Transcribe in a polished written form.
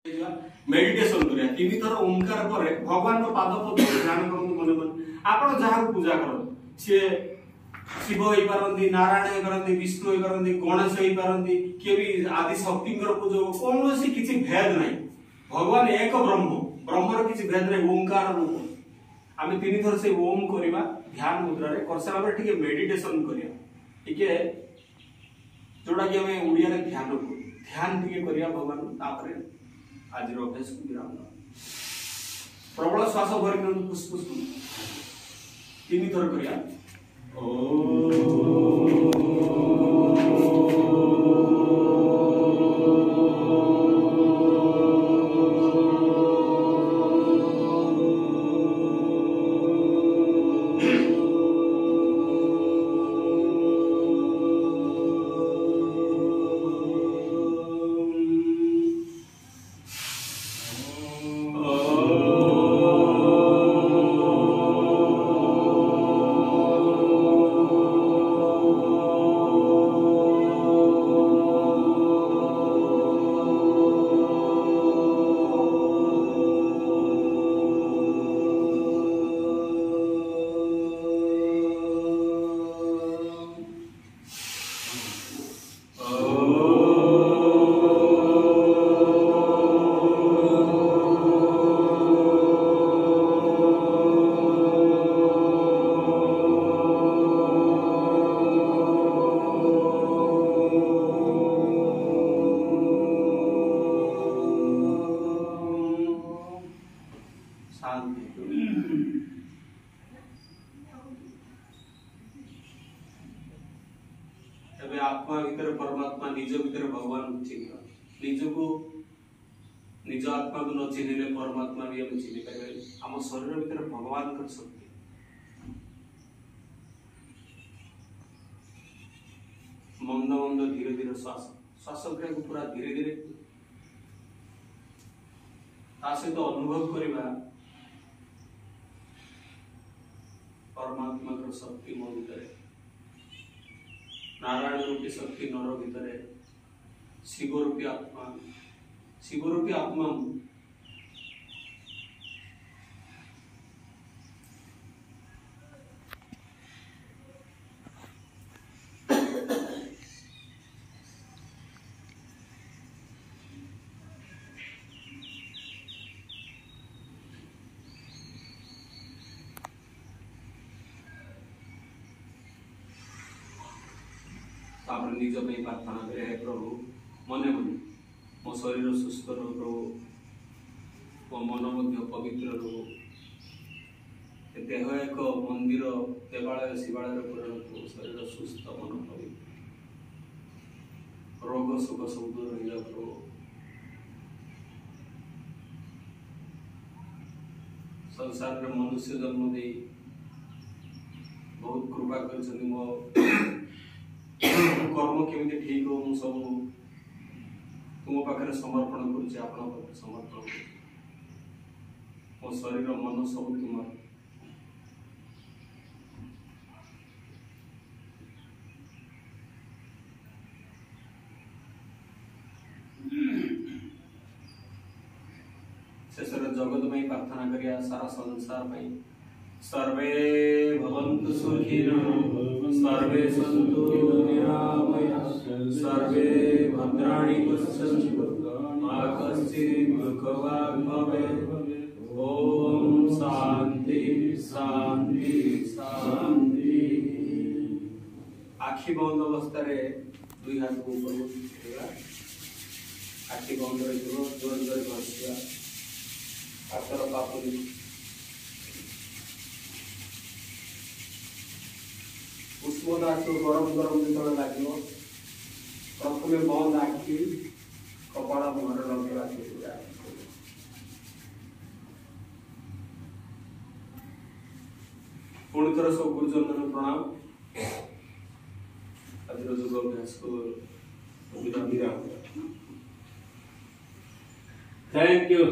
Meditation करिया तीन थर ओंकार पर भगवान को पाद पद्म ध्यान करंतु मन मन आपण जहा पूजा करन से शिव होई पारंती नारायण होई पारंती विष्णु होई पारंती गणेश होई पारंती के भी आदि शक्ति पूजा कौन से किछि भेद नहीं भगवान एक ब्रह्म ब्रह्मर किछि भेद नहीं ओंकार रूप आमे तीन थर से ओम करिबा ध्यान मुद्रा रे करसला पर ठीक मेडिटेशन करिया ठीक है जोड़ा कि हमें उड़िया रे ध्यान ठीक करिया भगवान तापरे आज अभ्यास को विराम प्रबल श्वास भरी फुसफुस तीन थर करिया आत्मा भीतर परमात्मा निज भीतर भगवान चिन्ह निज को निज आत्मा को न चिन्हले परमात्मा भी हम चिन्ह पाइबे हम शरीर भीतर भगवान का शक्ति मंद मंद धीरे धीरे श्वास श्वास क्रिया को पूरा धीरे धीरे सहित अनुभव करवा परमात्मा का शक्ति मो भीतर नारायण रूपी शक्ति नर भीतर शिव रूपी आत्मा निज में प्रार्थना करे हे प्रभु मने मने मो शरीर सुस्थ रो प्रभु मो मन मध्य पवित्र रो देह एक मंदिर देवालय शिवालय पूर्ण शरीर सुस्थ मन पवित्र रोग सुख सब दूर रही प्रभु संसार में मनुष्य जन्म दे बहुत कृपा कर मो कर्म केमिति ठीक हो मु सब तुम पाखे समर्पण करुचे आपण पाखे समर्पण मो शरीर मन सब तुम शेष जगत में प्रार्थना करिया सारा संसार में सर्वे भवन्तु सुखिनः सर्वे सन्तु निरामयाः सर्वे भद्राणि पश्यन्तु मा कश्चित् दुःखभाग् भवेत् ओम शांति शांति शांति। आखि बंद अवस्था रे दुई हाथ को ऊपर उठेगा आखि बंद रही जोर जोर बसिया हाथर पापुली उष्मदास गरम गरम जो लगे प्रथम बंद आखि कपाल मुहर लगे पुणी थर सब गुरुजन प्रणाम आज योग अभ्यास को विराम। Thank you.